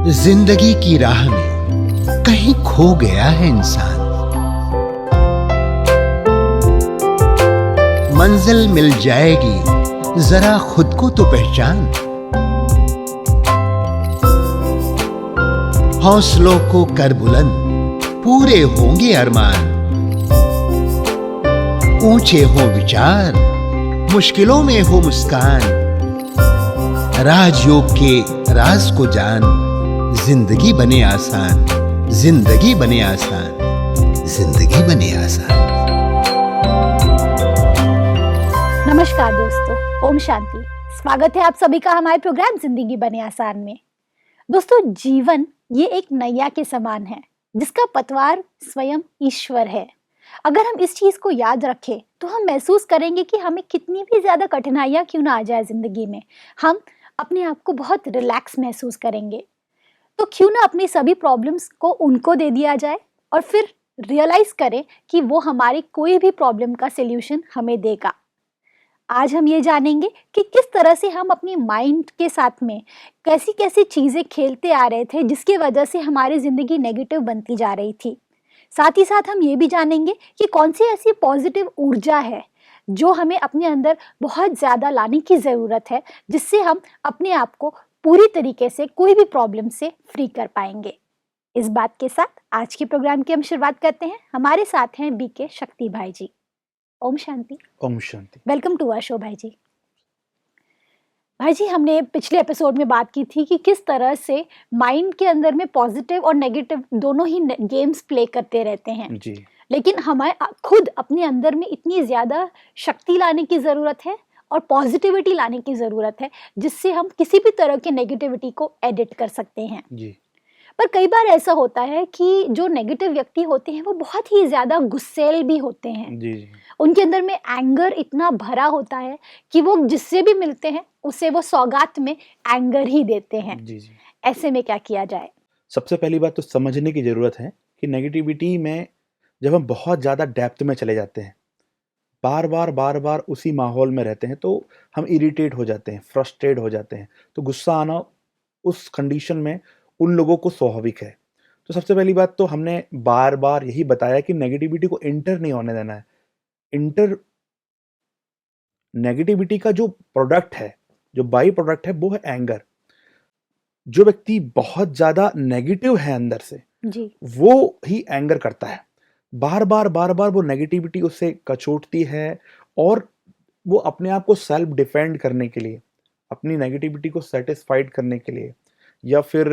जिंदगी की राह में कहीं खो गया है इंसान। मंजिल मिल जाएगी, जरा खुद को तो पहचान। हौसलों को कर बुलंद, पूरे होंगे अरमान। ऊंचे हो विचार, मुश्किलों में हो मुस्कान। राजयोग के राज को जान, जिंदगी बने आसान, जिंदगी बने आसान, जिंदगी बने आसान। नमस्कार दोस्तों, ओम शांति। स्वागत है आप सभी का हमारे प्रोग्राम जिंदगी बने आसान में। दोस्तों, जीवन ये एक नैया के समान है जिसका पतवार स्वयं ईश्वर है। अगर हम इस चीज को याद रखें तो हम महसूस करेंगे कि हमें कितनी भी ज्यादा कठिनाइयां क्यों ना आ जाए जिंदगी में, हम अपने आप को बहुत रिलैक्स महसूस करेंगे। तो क्यों ना अपनी सभी प्रॉब्लम्स को उनको दे दिया जाए और फिर रियलाइज करें कि वो हमारी कोई भी प्रॉब्लम का सॉल्यूशन हमें देगा। आज हम ये जानेंगे कि किस तरह से हम अपनी माइंड के साथ में कैसी कैसी चीज़ें खेलते आ रहे थे जिसकी वजह से हमारी ज़िंदगी नेगेटिव बनती जा रही थी। साथ ही साथ हम ये भी जानेंगे कि कौन सी ऐसी पॉजिटिव ऊर्जा है जो हमें अपने अंदर बहुत ज़्यादा लाने की ज़रूरत है, जिससे हम अपने आप को पूरी तरीके से कोई भी प्रॉब्लम से फ्री कर पाएंगे। इस बात के साथ आज के प्रोग्राम की हम शुरुआत करते हैं। हमारे साथ हैं बीके शक्ति भाई जी। Om Shanti. Om Shanti. Welcome to our show भाई जी। भाई जी, हमने पिछले एपिसोड में बात की थी कि किस तरह से माइंड के अंदर में पॉजिटिव और नेगेटिव दोनों ही गेम्स प्ले करते रहते हैं जी। लेकिन हमें खुद अपने अंदर में इतनी ज़्यादा शक्ति लाने की ज़रूरत है और पॉजिटिविटी लाने की ज़रूरत है जिससे हम किसी भी तरह के नेगेटिविटी को एडिट कर सकते हैं। जी। पर कई बार ऐसा होता है कि जो नेगेटिव व्यक्ति होते हैं वो बहुत ही ज़्यादा गुस्सैल भी होते हैं। जी। जी। उनके अंदर में एंगर इतना भरा होता है कि वो जिससे भी मिलते हैं उसे वो सौगात में एंगर ही देते हैं। जी। जी। ऐसे में क्या किया जाए? सबसे पहली बात तो समझने की ज़रूरत है कि नेगेटिविटी में जब हम बहुत ज़्यादा डेप्थ में चले जाते हैं, बार बार उसी माहौल में रहते हैं, तो हम इरिटेट हो जाते हैं, फ्रस्ट्रेट हो जाते हैं। तो गुस्सा आना उस कंडीशन में उन लोगों को स्वाभाविक है। तो सबसे पहली बात तो हमने बार बार यही बताया कि नेगेटिविटी को इंटर नहीं होने देना है। नेगेटिविटी का जो प्रोडक्ट है, जो बाई प्रोडक्ट है, वो है एंगर। जो व्यक्ति बहुत ज्यादा नेगेटिव है अंदर से, जी। वो ही एंगर करता है। बार बार वो नेगेटिविटी उससे कचोटती है और वो अपने आप को सेल्फ डिफेंड करने के लिए, अपनी नेगेटिविटी को सेटिस्फाइड करने के लिए, या फिर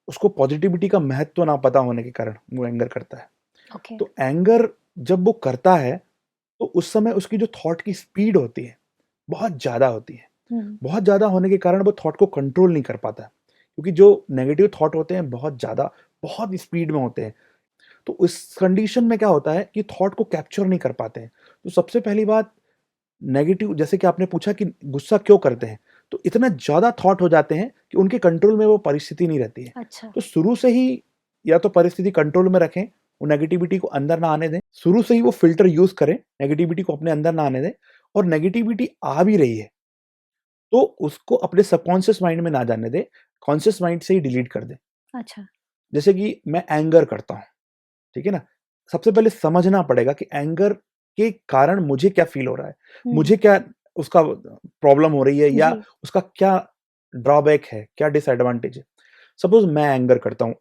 उसको पॉजिटिविटी का महत्व ना पता होने के कारण वो एंगर करता है। ओके। तो एंगर जब वो करता है तो उस समय उसकी जो थॉट की स्पीड होती है बहुत ज़्यादा होती है। बहुत ज़्यादा होने के कारण वो थॉट को कंट्रोल नहीं कर पाता, क्योंकि जो नेगेटिव थॉट होते हैं बहुत ज़्यादा, बहुत स्पीड में होते हैं। तो उस कंडीशन में क्या होता है कि थॉट को कैप्चर नहीं कर पाते हैं। तो सबसे पहली बात, नेगेटिव, जैसे कि आपने पूछा कि गुस्सा क्यों करते हैं, तो इतना ज़्यादा थॉट हो जाते हैं कि उनके कंट्रोल में वो परिस्थिति नहीं रहती है। अच्छा। तो शुरू से ही या तो परिस्थिति कंट्रोल में रखें, वो नेगेटिविटी को अंदर ना आने दें। शुरू से ही वो फिल्टर यूज करें, नेगेटिविटी को अपने अंदर ना आने दें। और नेगेटिविटी आ भी रही है तो उसको अपने सबकॉन्शियस माइंड में ना जाने दें, कॉन्शियस माइंड से ही डिलीट कर दें। अच्छा। जैसे कि मैं एंगर करता हूँ, ठीक है ना, सबसे पहले समझना पड़ेगा कि एंगर के कारण मुझे क्या फील हो रहा है, मुझे क्या उसका प्रॉब्लम हो रही है, या जी। उसका क्या ड्रॉबैक है, क्या डिसएडवांटेज है। सपोज मैं एंगर करता हूँ,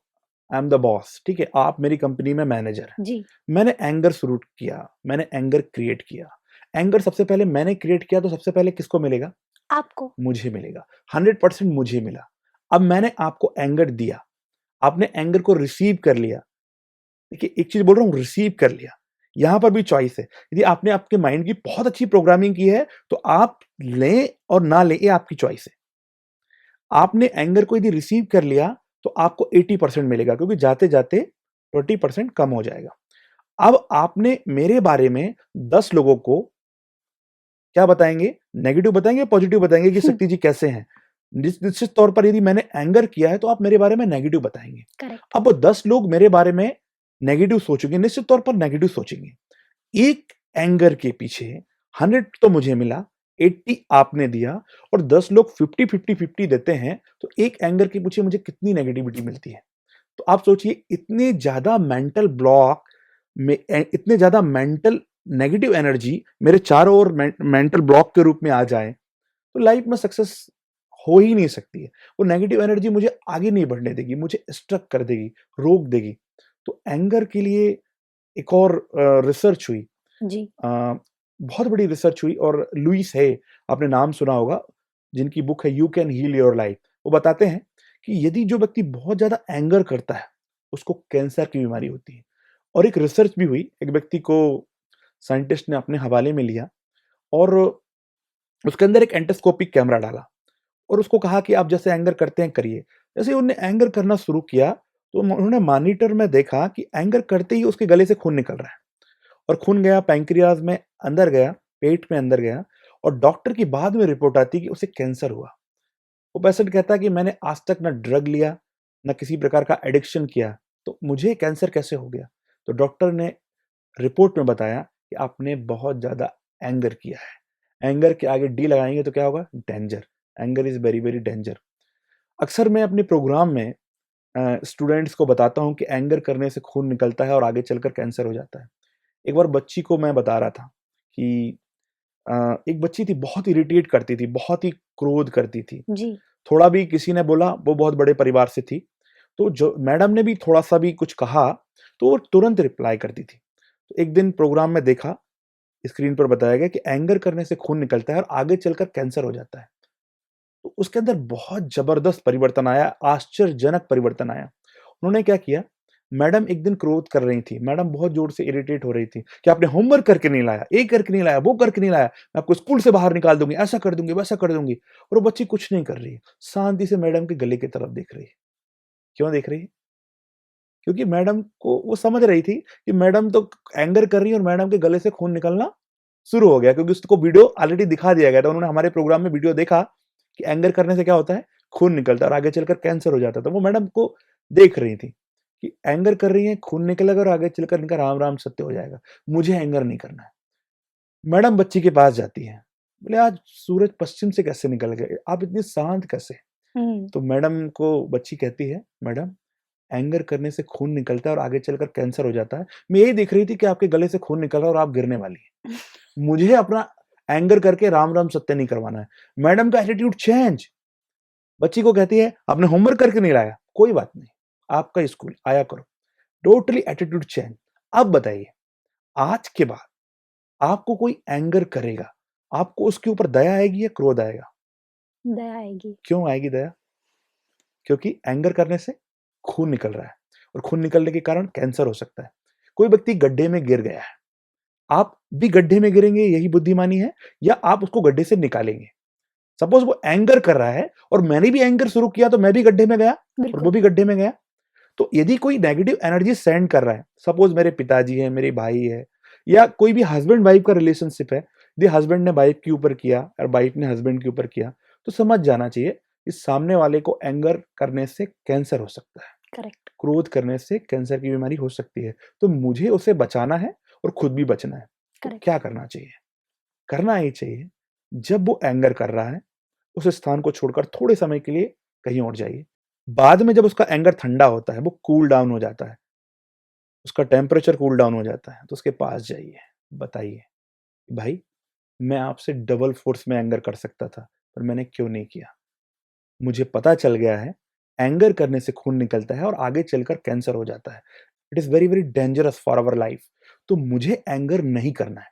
आई एम द बॉस, ठीक है, आप मेरी कंपनी में मैनेजर हैं। जी। मैंने एंगर शुरू किया, मैंने एंगर क्रिएट किया। एंगर सबसे पहले मैंने क्रिएट किया, तो सबसे पहले किसको मिलेगा? आपको। मुझे मिलेगा। 100% मुझे मिला। अब मैंने आपको एंगर दिया, आपने एंगर को रिसीव कर लिया। देखिए, एक चीज बोल रहा हूँ, रिसीव कर लिया। यहां पर भी चॉइस है। यदि आपने आपके माइंड की बहुत अच्छी प्रोग्रामिंग की है तो आप लें और ना लें, ये आपकी चॉइस है। आपने एंगर को यदि रिसीव कर लिया तो आपको 80% मिलेगा, क्योंकि जाते जाते 20% कम हो जाएगा। अब आपने मेरे बारे में 10 लोगों को क्या बताएंगे? नेगेटिव बताएंगे, पॉजिटिव बताएंगे कि शक्ति जी कैसे हैं। निश्चित तौर पर यदि मैंने एंगर किया है तो आप मेरे बारे में नेगेटिव बताएंगे। करेक्ट। अब वो 10 लोग मेरे बारे में नेगेटिव सोचेंगे, निश्चित तौर पर नेगेटिव सोचेंगे। एक एंगर के पीछे 100 तो मुझे मिला, 80 आपने दिया और 10 लोग 50-50-50 देते हैं, तो एक एंगर की पूछिए मुझे कितनी नेगेटिविटी मिलती है। तो आप सोचिए इतने ज़्यादा मेंटल ब्लॉक में इतने ज़्यादा मेंटल नेगेटिव एनर्जी मेरे चारों ओर मेंटल ब्लॉक के रूप में आ जाए, तो लाइफ में सक्सेस हो ही नहीं सकती है। वो नेगेटिव एनर्जी मुझे आगे नहीं बढ़ने देगी, मुझे स्ट्रक कर देगी, रोक देगी। तो एंगर के लिए एक और रिसर्च हुई, जी। बहुत बड़ी रिसर्च हुई, और लुइस है, आपने नाम सुना होगा, जिनकी बुक है you can heal your life. वो बताते हैं कि यदि जो व्यक्ति बहुत ज़्यादा एंगर करता है, उसको कैंसर की बीमारी होती है। और एक रिसर्च भी हुई, एक व्यक्ति को साइंटिस्ट ने अपने हवाले में लिया और उसके अंदर एक एंडोस्कोपिक कैमरा डाला और उसको कहा कि आप जैसे एंगर करते हैं करिए। जैसे ही उन्होंने एंगर करना शुरू किया, तो उन्होंने मॉनिटर में देखा कि एंगर करते ही उसके गले से खून निकल रहा है, और खून गया पैंक्रियाज में अंदर गया, पेट में अंदर गया, और डॉक्टर की बाद में रिपोर्ट आती कि उसे कैंसर हुआ। वो पेशेंट कहता है कि मैंने आज तक ना ड्रग लिया, ना किसी प्रकार का एडिक्शन किया, तो मुझे कैंसर कैसे हो गया? तो डॉक्टर ने रिपोर्ट में बताया कि आपने बहुत ज़्यादा एंगर किया है। एंगर के आगे डी लगाएँगे तो क्या होगा? Danger. Anger is very, very danger. अक्सर मैं अपने प्रोग्राम में स्टूडेंट्स को बताता हूँ कि एंगर करने से खून निकलता है और आगे चलकर कैंसर हो जाता है। एक बार बच्ची को मैं बता रहा था कि एक बच्ची थी, बहुत इरिटेट करती थी, बहुत ही क्रोध करती थी। जी। थोड़ा भी किसी ने बोला, वो बहुत बड़े परिवार से थी, तो जो मैडम ने भी थोड़ा-सा भी कुछ कहा, तो वो तुरंत रिप्लाई करती थी। तो एक दिन प्रोग्राम में देखा, स्क्रीन पर बताया गया कि एंगर करने से खून निकलता है और आगे चलकर कैंसर हो जाता है। तो उसके अंदर बहुत ज़बरदस्त परिवर्तन आया, आश्चर्यजनक परिवर्तन आया। उन्होंने क्या किया, मैडम एक दिन क्रोध कर रही थी, मैडम बहुत ज़ोर से इरिटेट हो रही थी कि आपने होमवर्क करके नहीं लाया, ये करके नहीं लाया, वो करके नहीं लाया, मैं आपको स्कूल से बाहर निकाल दूँगी, ऐसा कर दूँगी, वैसा कर दूँगी। और वो बच्ची कुछ नहीं कर रही है, शांति से मैडम के गले की तरफ देख रही है। क्यों देख रही है? क्योंकि मैडम को वो समझ रही थी कि मैडम तो एंगर कर रही है और मैडम के गले से खून निकलना शुरू हो गया, क्योंकि उसको वीडियो ऑलरेडी दिखा दिया गया था। उन्होंने हमारे प्रोग्राम में वीडियो देखा कि एंगर करने से क्या होता है, खून निकलता है और आगे चलकर कैंसर हो जाता है। तो वो मैडम को देख रही थी कि एंगर कर रही है, खून निकलेगा और आगे चलकर इनका राम-राम सत्य हो जाएगा। मुझे एंगर नहीं करना है। मैडम बच्ची के पास जाती है, बोले आज सूरज पश्चिम से कैसे निकल गए? आप इतनी शांत कैसे? हुँ। तो मैडम को बच्ची कहती है, मैडम एंगर करने से खून निकलता है और आगे चलकर कैंसर हो जाता है। मैं यही देख रही थी कि आपके गले से खून निकल रहा है और आप गिरने वाली हैं। मुझे अपना एंगर करके राम-राम सत्य नहीं करवाना है। मैडम का एटीट्यूड चेंज। बच्ची को कहती है, आपने होमवर्क करके नहीं लाया, कोई बात नहीं, आपका स्कूल आया करो। Totally attitude change. अब बताइए, आज के बाद आपको कोई एंगर करेगा, आपको उसके ऊपर दया आएगी या क्रोध आएगा? दया आएगी। क्यों आएगी दया? क्योंकि एंगर करने से खून निकल रहा है और खून निकलने के कारण कैंसर हो सकता है। कोई व्यक्ति गड्ढे में गिर गया है, आप भी गड्ढे में गिरेंगे, यही बुद्धिमानी है, या आप उसको गड्ढे से निकालेंगे? सपोज वो एंगर कर रहा है और मैंने भी एंगर शुरू किया तो मैं भी गड्ढे में गया और वो बिल्कुल। भी गड्ढे में गया। तो यदि कोई नेगेटिव एनर्जी सेंड कर रहा है, सपोज मेरे पिताजी है, मेरे भाई है, या कोई भी हस्बैंड वाइफ का रिलेशनशिप है, यदि हस्बैंड ने वाइफ के ऊपर किया और वाइफ ने हस्बैंड के ऊपर किया, तो समझ जाना चाहिए इस सामने वाले को एंगर करने से कैंसर हो सकता है, करेक्ट। क्रोध करने से कैंसर की बीमारी हो सकती है। तो मुझे उसे बचाना है और खुद भी बचना है। तो करेक्ट। क्या करना चाहिए? करना ये चाहिए, जब वो एंगर कर रहा है, उस स्थान को छोड़कर थोड़े समय के लिए कहीं और जाइए। बाद में जब उसका एंगर ठंडा होता है, वो कूल डाउन हो जाता है, उसका टेम्परेचर कूल डाउन हो जाता है, तो उसके पास जाइए, बताइए, भाई मैं आपसे डबल फोर्स में एंगर कर सकता था, पर मैंने क्यों नहीं किया? मुझे पता चल गया है, एंगर करने से खून निकलता है और आगे चलकर कैंसर हो जाता है। It is very, very dangerous for our life. तो मुझे एंगर नहीं करना है,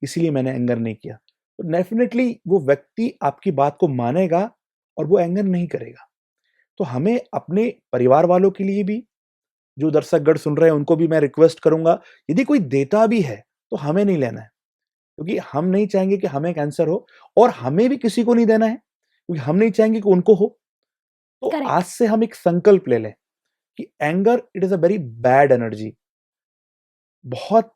इसीलिए मैंने एंगर नहीं किया। तो डेफ़िनेटली वो व्यक्ति आपकी बात को मानेगा और वो एंगर नहीं करेगा। तो हमें अपने परिवार वालों के लिए भी, जो दर्शकगण सुन रहे हैं उनको भी मैं रिक्वेस्ट करूँगा, यदि कोई देता भी है, तो हमें नहीं लेना है। क्योंकि हम नहीं चाहेंगे कि हमें कैंसर हो और हमें भी किसी को नहीं देना है, क्योंकि हम नहीं चाहेंगे कि उनको हो। तो आज करेक्ट। से हम एक संकल्प ले लें कि anger it is a very bad energy. बहुत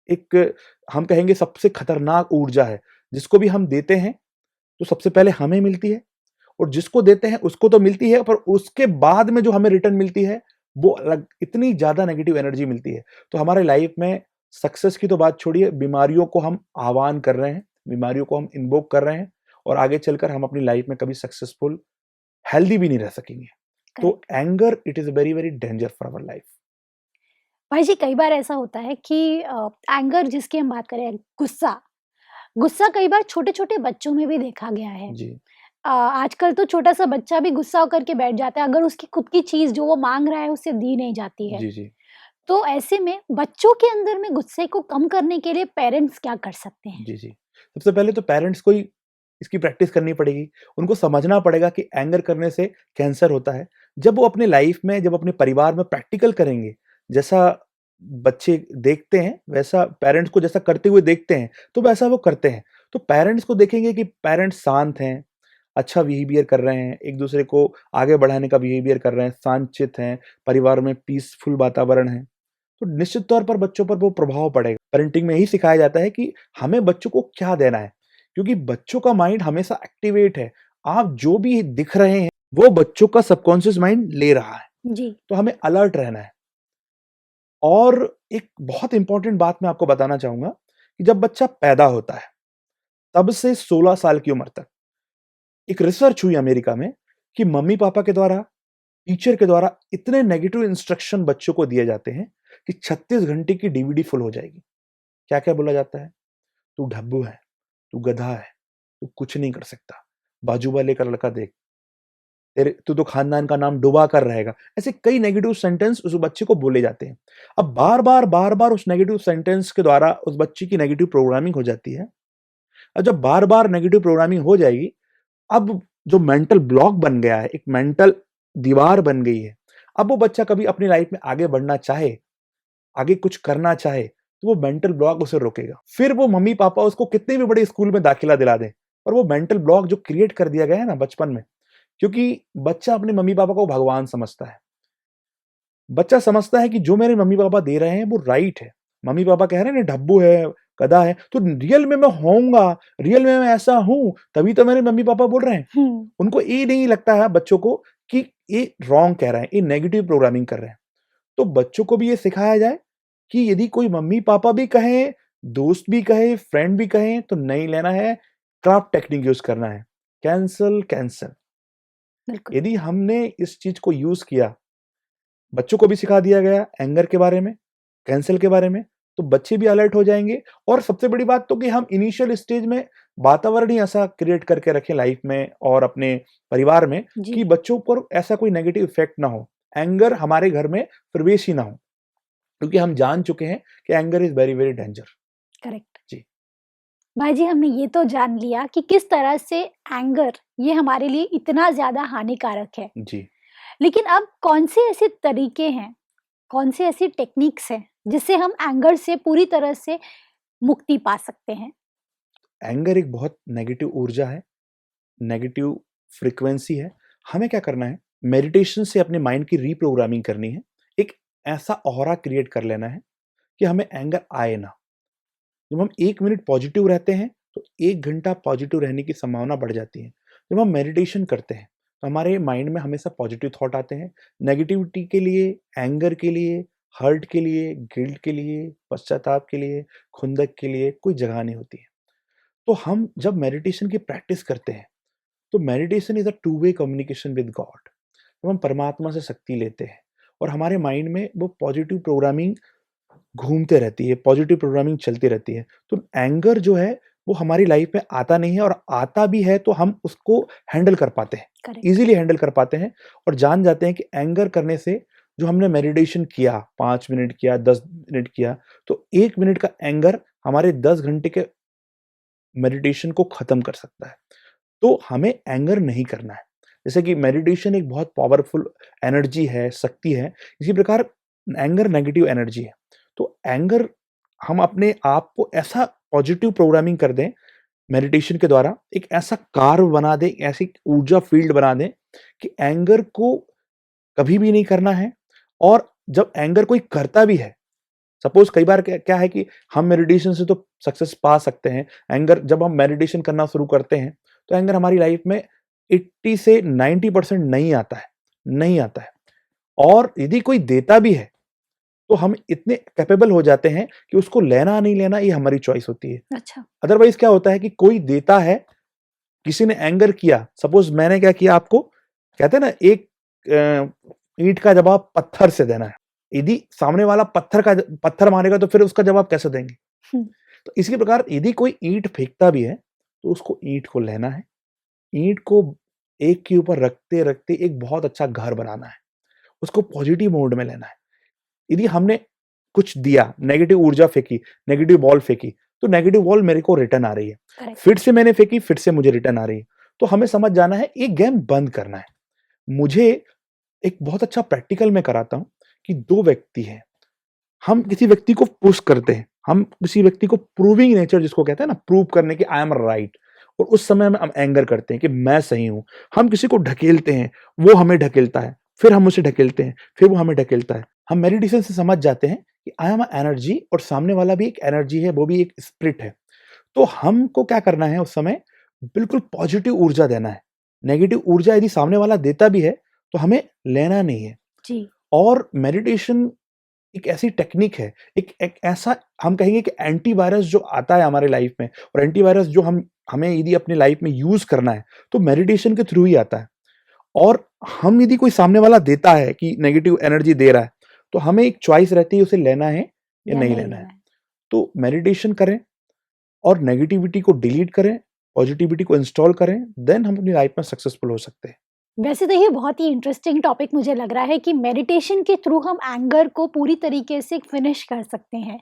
एक, हम कहेंगे सबसे खतरनाक ऊर्जा है, जिसको भी हम देते हैं, तो सबसे पहले हमें मिलती है और जिसको देते हैं उसको तो मिलती है, पर उसके बाद में जो हमें रिटर्न मिलती है, वो अलग इतनी ज़्यादा नेगेटिव एनर्जी मिलती है। तो हमारे लाइफ में सक्सेस की तो बात छोड़िए, बीमारियों को हम आह्वान कर रहे हैं, बीमारियों को हम इन्वोक कर रहे हैं और आगे चलकर हम अपनी लाइफ में कभी सक्सेसफुल हेल्दी भी नहीं रह सकेंगे। तो correct. Anger it is very very danger for our life. भाई जी, कई बार ऐसा होता है कि एंगर जिसकी हम बात करें, गुस्सा गुस्सा कई बार छोटे-छोटे बच्चों में भी देखा गया है। जी आजकल तो छोटा-सा बच्चा भी गुस्सा होकर के बैठ जाता है, अगर उसकी खुद की चीज़ जो वो माँग रहा है, उसे दी नहीं जाती है। जी जी तो ऐसे में बच्चों के अंदर में गुस्से को कम करने के लिए पेरेंट्स क्या कर सकते हैं? जी जी सबसे पहले तो पेरेंट्स को ही इसकी प्रैक्टिस करनी पड़ेगी। उनको समझना पड़ेगा कि एंगर करने से कैंसर होता है। जब वो अपने लाइफ में, जब अपने परिवार में प्रैक्टिकल करेंगे, जैसा बच्चे देखते हैं वैसा पेरेंट्स को जैसा करते हुए देखते हैं, तो वैसा वो करते हैं। तो पेरेंट्स को देखेंगे कि पेरेंट्स शांत हैं, अच्छा बिहेवियर कर रहे हैं, एक दूसरे को आगे बढ़ाने का बिहेवियर कर रहे हैं, शांतचित्त हैं, परिवार में पीसफुल वातावरण है, तो निश्चित तौर पर बच्चों पर वो प्रभाव पड़ेगा। पेरेंटिंग में यही सिखाया जाता है कि हमें बच्चों को क्या देना है, क्योंकि बच्चों का माइंड हमेशा एक्टिवेट है। आप जो भी दिख रहे हैं वो बच्चों का सबकॉन्शियस माइंड ले रहा है, जी। तो हमें अलर्ट रहना है। और एक बहुत इंपॉर्टेंट बात मैं आपको बताना चाहूंगा कि जब बच्चा पैदा होता है तब से 16 साल की उम्र तक एक रिसर्च हुई अमेरिका में कि मम्मी पापा के द्वारा, टीचर के द्वारा इतने नेगेटिव इंस्ट्रक्शन बच्चों को दिए जाते हैं कि 36 घंटे की डीवीडी फुल हो जाएगी। क्या क्या बोला जाता है? तू ढब्बू है, तू गधा है, तू कुछ नहीं कर सकता, बाजू वाले का लड़का देख, तेरे तू तो खानदान का नाम डुबा कर रहेगा। ऐसे कई नेगेटिव सेंटेंस उस बच्चे को बोले जाते हैं। अब बार बार उस नेगेटिव सेंटेंस के द्वारा उस बच्चे की नेगेटिव प्रोग्रामिंग हो जाती है। और जब बार बार नेगेटिव प्रोग्रामिंग हो जाएगी, अब जो मेंटल ब्लॉक बन गया है, एक मेंटल दीवार बन गई है, अब वो बच्चा कभी अपनी लाइफ में आगे बढ़ना चाहे, आगे कुछ करना चाहे, तो वो मेंटल ब्लॉक उसे रोकेगा। फिर वो मम्मी पापा उसको कितने भी बड़े स्कूल में दाखिला दिला दें, और वो मेंटल ब्लॉक जो क्रिएट कर दिया गया है ना बचपन में, क्योंकि बच्चा अपने मम्मी पापा को भगवान समझता है। बच्चा समझता है कि जो मेरे मम्मी पापा दे रहे हैं वो राइट है। मम्मी पापा कह रहे हैं ना ढब्बू है, गधा है, तो रियल में मैं होऊंगा, रियल में मैं ऐसा हूं, तभी तो मेरे मम्मी पापा बोल रहे हैं। हुँ। उनको ये नहीं लगता है बच्चों को कि ये रॉन्ग कह रहे हैं, ये नेगेटिव प्रोग्रामिंग कर रहे हैं। तो बच्चों को भी ये सिखाया जाए कि यदि कोई मम्मी पापा भी कहें, दोस्त भी कहे, फ्रेंड भी कहें, तो नहीं लेना है, क्राफ्ट टेक्निक यूज करना है, कैंसल कैंसल। बिल्कुल। यदि हमने इस चीज को यूज किया, बच्चों को भी सिखा दिया गया एंगर के बारे में, कैंसल के बारे में, तो बच्चे भी अलर्ट हो जाएंगे। और सबसे बड़ी बात तो कि हम इनिशियल स्टेज में वातावरण ही ऐसा क्रिएट करके रखें लाइफ में और अपने परिवार में जी। कि बच्चों पर ऐसा कोई नेगेटिव इफेक्ट ना हो, एंगर हमारे घर में प्रवेश ही ना हो, क्योंकि हम जान चुके हैं कि anger is very very danger. Correct. जी भाई जी, हमने ये तो जान लिया कि किस तरह से एंगर ये हमारे लिए इतना ज़्यादा हानिकारक है। जी लेकिन अब कौन से ऐसे तरीके हैं, कौन सी ऐसी टेक्निक्स हैं, जिससे हम एंगर से पूरी तरह से मुक्ति पा सकते हैं? एंगर एक बहुत नेगेटिव ऊर्जा है, नेगेटिव फ्रीक्वेंसी है। हमें क्या करना है, मेडिटेशन से अपने माइंड की रीप्रोग्रामिंग करनी है। एक ऐसा ऑरा क्रिएट कर लेना है कि हमें एंगर आए ना। जब हम 1 मिनट पॉजिटिव रहते हैं तो 1 घंटा पॉजिटिव रहने की संभावना बढ़ जाती है। जब हम मेडिटेशन करते हैं तो हमारे माइंड में हमेशा पॉजिटिव थॉट आते हैं। नेगेटिविटी के लिए, एंगर के लिए, हर्ट के लिए, गिल्ट के लिए, पश्चाताप के लिए, खुंदक के लिए कोई जगह नहीं होती है। तो हम जब मेडिटेशन की प्रैक्टिस करते हैं तो meditation is a two way communication with God. जब हम परमात्मा से शक्ति लेते हैं और हमारे माइंड में वो पॉजिटिव प्रोग्रामिंग घूमते रहती है, पॉजिटिव प्रोग्रामिंग चलती रहती है, तो एंगर जो है वो हमारी लाइफ में आता नहीं है, और आता भी है तो हम उसको हैंडल कर पाते हैं, करेक्ट। ईजिली हैंडल कर पाते हैं। और जान जाते हैं कि एंगर करने से जो हमने मेडिटेशन किया, 5 मिनट किया, 10 मिनट किया, तो 1 मिनट का एंगर हमारे 10 घंटे के मेडिटेशन को खत्म कर सकता है। तो हमें एंगर नहीं करना है। जैसे कि मेडिटेशन एक बहुत पावरफुल एनर्जी है, शक्ति है, इसी प्रकार एंगर नेगेटिव एनर्जी है। तो एंगर, हम अपने आप को ऐसा पॉजिटिव प्रोग्रामिंग कर दें मेडिटेशन के द्वारा, एक ऐसा कार्व बना दें, ऐसी ऊर्जा फील्ड बना दें कि एंगर को कभी भी नहीं करना है। और जब एंगर कोई करता भी है, सपोज कई बार क्या है कि हम मेडिटेशन से तो सक्सेस पा सकते हैं। एंगर जब हम मेडिटेशन करना शुरू करते हैं तो एंगर हमारी लाइफ में 80 से 90% नहीं आता है, नहीं आता है। और यदि कोई देता भी है तो हम इतने कैपेबल हो जाते हैं कि उसको लेना नहीं लेना ये हमारी चॉइस होती है। अच्छा। अदरवाइज क्या होता है कि कोई देता है, किसी ने एंगर किया, सपोज मैंने क्या किया, आपको कहते हैं ना एक ईंट का जवाब पत्थर से देना है। यदि सामने वाला पत्थर मारेगा तो फिर उसका जवाब कैसे देंगे? हम्म। तो इसी प्रकार यदि कोई ईंट फेंकता भी है तो उसको ईंट को लेना है, ईंट को एक के ऊपर रखते रखते एक बहुत अच्छा घर बनाना है, उसको पॉजिटिव मोड में लेना है। यदि हमने कुछ दिया, नेगेटिव ऊर्जा फेंकी, नेगेटिव बॉल फेंकी, तो नेगेटिव बॉल मेरे को रिटर्न आ रही है। करेक्ट। फिर से मैंने फेंकी, फिर से मुझे रिटर्न आ रही है। तो हमें समझ जाना है, एक गेम बंद करना है। मुझे एक बहुत अच्छा प्रैक्टिकल में कराता हूं कि दो व्यक्ति हैं, हम किसी व्यक्ति को पुश करते हैं, हम किसी व्यक्ति को प्रूविंग नेचर जिसको कहते हैं ना, प्रूव करने की आई एम राइट, और उस समय में हम एंगर करते हैं कि मैं सही हूं। हम किसी को ढकेलते हैं, वो हमें ढकेलता है, फिर हम उसे ढकेलते हैं, फिर वो हमें ढकेलता है। हम मेडिटेशन से समझ जाते हैं कि आई एम एनर्जी और सामने वाला भी एक एनर्जी है, वो भी एक स्पिरिट है। तो हमको क्या करना है उस समय, बिल्कुल पॉजिटिव ऊर्जा देना है। नेगेटिव ऊर्जा यदि सामने वाला देता भी है तो हमें लेना नहीं है। जी। और मेडिटेशन एक ऐसी टेक्निक है, एक ऐसा हम कहेंगे कि एंटीवायरस जो आता है हमारे लाइफ में, और एंटीवायरस जो हमें यदि अपनी लाइफ में यूज करना है तो मेडिटेशन के थ्रू ही आता है। और हम यदि कोई सामने वाला देता है कि नेगेटिव एनर्जी दे रहा है, तो हमें एक चॉइस रहती है उसे लेना है या नहीं लेना है। तो मेडिटेशन करें और नेगेटिविटी को डिलीट करें, पॉजिटिविटी को इंस्टॉल करें, देन हम अपनी लाइफ में सक्सेसफुल हो सकते हैं। वैसे तो ये बहुत ही इंटरेस्टिंग टॉपिक मुझे लग रहा है कि मेडिटेशन के थ्रू हम एंगर को पूरी तरीके से फिनिश कर सकते हैं।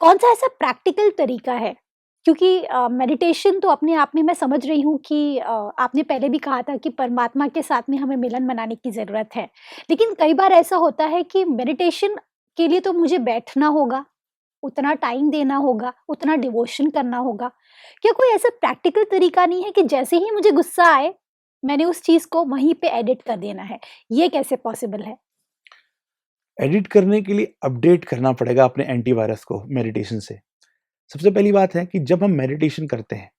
कौन सा ऐसा प्रैक्टिकल तरीका है? क्योंकि मेडिटेशन तो अपने आप में मैं समझ रही हूँ कि आपने पहले भी कहा था कि परमात्मा के साथ में हमें मिलन मनाने की ज़रूरत है। लेकिन कई बार ऐसा होता है कि मेडिटेशन के लिए तो मुझे बैठना होगा, उतना टाइम देना होगा, उतना डिवोशन करना होगा। क्या कोई ऐसा प्रैक्टिकल तरीका नहीं है कि जैसे ही मुझे गुस्सा आए, मैंने उस चीज़ को वहीं पे एडिट कर देना है? ये कैसे पॉसिबल है? एडिट करने के लिए अपडेट करना पड़ेगा अपने एंटीवायरस को मेडिटेशन से। सबसे पहली बात है कि जब हम मेडिटेशन करते हैं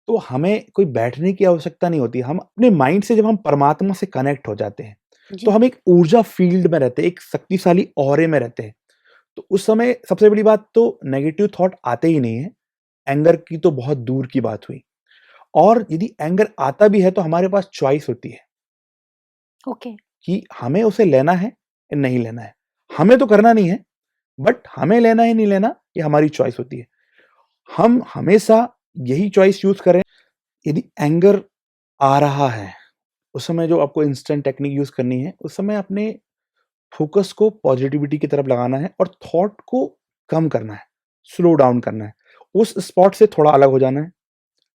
तो हमें कोई बैठने की आवश्यकता नहीं होती। हम अपने माइंड से जब हम परमात्मा से कनेक्ट हो जाते हैं तो जी। हम एक ऊर्जा फील्ड में रहते हैं, एक शक्तिशाली ऑरे में रहते हैं। तो उस समय सबसे बड़ी बात तो नेगेटिव थॉट आते ही नहीं है। एंगर की तो बहुत दूर की बात हुई। और यदि एंगर आता भी है तो हमारे पास चॉइस होती है ओके। कि हमें उसे लेना है या नहीं लेना है। हमें तो करना नहीं है, बट हमें लेना है नहीं लेना ये हमारी चॉइस होती है। हम हमेशा यही चॉइस यूज करें। यदि एंगर आ रहा है उस समय जो आपको इंस्टेंट टेक्निक यूज करनी है, उस समय अपने फोकस को पॉजिटिविटी की तरफ लगाना है और थॉट को कम करना है, स्लो डाउन करना है, उस स्पॉट से थोड़ा अलग हो जाना है।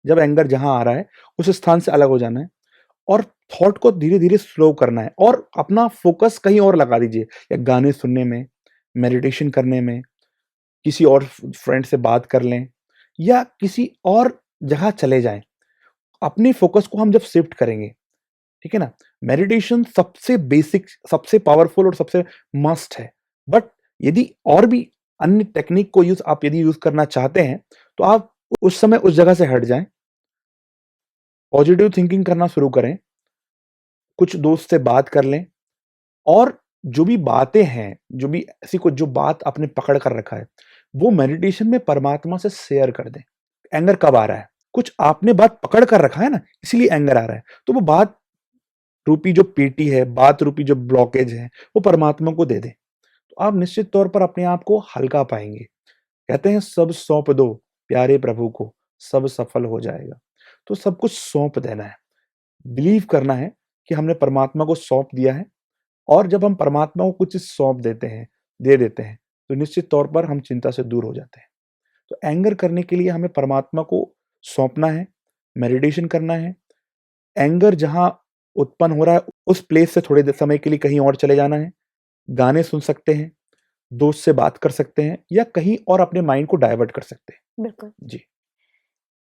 जब एंगर जहां आ रहा है उस स्थान से अलग हो जाना है और थॉट को धीरे धीरे स्लो करना है और अपना फोकस कहीं और लगा दीजिए, या गाने सुनने में, मेडिटेशन करने में, किसी और फ्रेंड से बात कर लें या किसी और जगह चले जाएं। अपने फोकस को हम जब शिफ्ट करेंगे, ठीक है ना, मेडिटेशन सबसे बेसिक, सबसे पावरफुल और सबसे मस्ट है। बट यदि और भी अन्य टेक्निक को आप यदि यूज करना चाहते हैं तो आप उस समय उस जगह से हट जाएं, पॉजिटिव थिंकिंग करना शुरू करें, कुछ दोस्त से बात कर लें, और जो भी बातें हैं, जो भी ऐसी को जो बात आपने पकड़ कर रखा है, वो मेडिटेशन में परमात्मा से शेयर कर दें। एंगर कब आ रहा है? कुछ आपने बात पकड़ कर रखा है ना, इसलिए एंगर आ रहा है। तो वो बात रूपी जो पेटी है, बात रूपी जो ब्लॉकेज है, वो परमात्मा को दे दें। तो आप निश्चित तौर पर अपने आप को हल्का पाएंगे। कहते हैं सब सौंप दो प्यारे प्रभु को, सब सफल हो जाएगा। तो सब कुछ सौंप देना है, बिलीव करना है कि हमने परमात्मा को सौंप दिया है। और जब हम परमात्मा को कुछ चीज सौंप देते हैं, दे देते हैं, तो निश्चित तौर पर हम चिंता से दूर हो जाते हैं। तो एंगर करने के लिए हमें परमात्मा को सौंपना है, मेडिटेशन करना है। एंगर जहां उत्पन्न हो रहा है उस प्लेस से थोड़े समय के लिए कहीं और चले जाना है, गाने सुन सकते हैं, दोस्त से बात कर सकते हैं, या कहीं और अपने माइंड को डाइवर्ट कर सकते हैं। बिल्कुल। जी।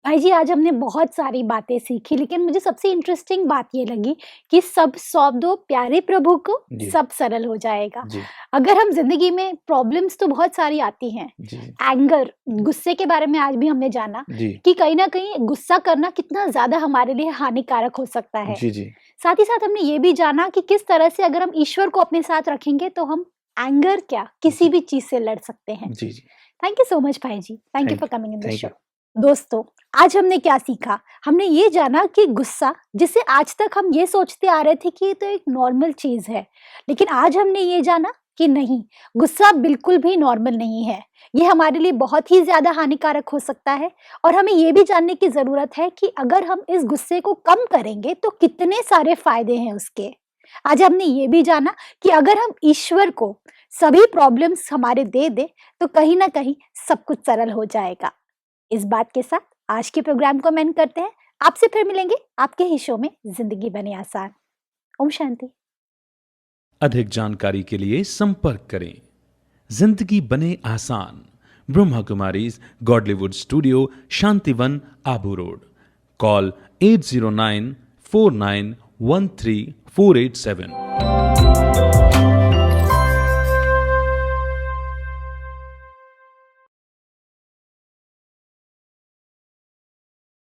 भाई जी, आज हमने बहुत सारी बातें सीखी, लेकिन मुझे सबसे इंटरेस्टिंग बात ये लगी कि सब सौंप दो प्यारे प्रभु को, जी। सब सरल हो जाएगा। जी। अगर हम जिंदगी में प्रॉब्लम्स तो बहुत सारी आती हैं, जी। एंगर, गुस्से के बारे में आज भी हमने जाना जी। कि कहीं ना कहीं गुस्सा करना कितना ज्यादा हमारे लिए हानिकारक हो सकता है। जी। जी। साथ ही साथ हमने ये भी जाना कि किस तरह से अगर हम ईश्वर को अपने साथ रखेंगे तो हम एंगर क्या किसी भी चीज से लड़ सकते हैं। जी जी थैंक यू सो मच भाई जी, thank you Thank for coming in the thank show. you. दोस्तों, आज हमने क्या सीखा? हमने ये जाना कि गुस्सा, जिसे आज तक हम ये सोचते आ रहे थे कि ये तो एक नॉर्मल चीज है, लेकिन आज हमने ये जाना कि नहीं, गुस्सा बिल्कुल भी नॉर्मल नहीं है। ये हमारे लिए बहुत ही ज्यादा हानिकारक हो सकता है और हमें ये भी जानने की जरूरत है कि अगर हम इस गुस्से को कम करेंगे तो कितने सारे फायदे हैं उसके। आज हमने ये भी जाना कि अगर हम ईश्वर को सभी प्रॉब्लम्स हमारे दे दे तो कहीं ना कहीं सब कुछ सरल हो जाएगा। इस बात के साथ आज के प्रोग्राम को एंड करते हैं। आपसे फिर मिलेंगे आपके ही शो में जिंदगी बने आसान। ओम शांति। अधिक जानकारी के लिए संपर्क करें। जिंदगी बने आसान, Brahma Kumaris Godlywood studio, Shantivan, Abu road. Call 8094913 487।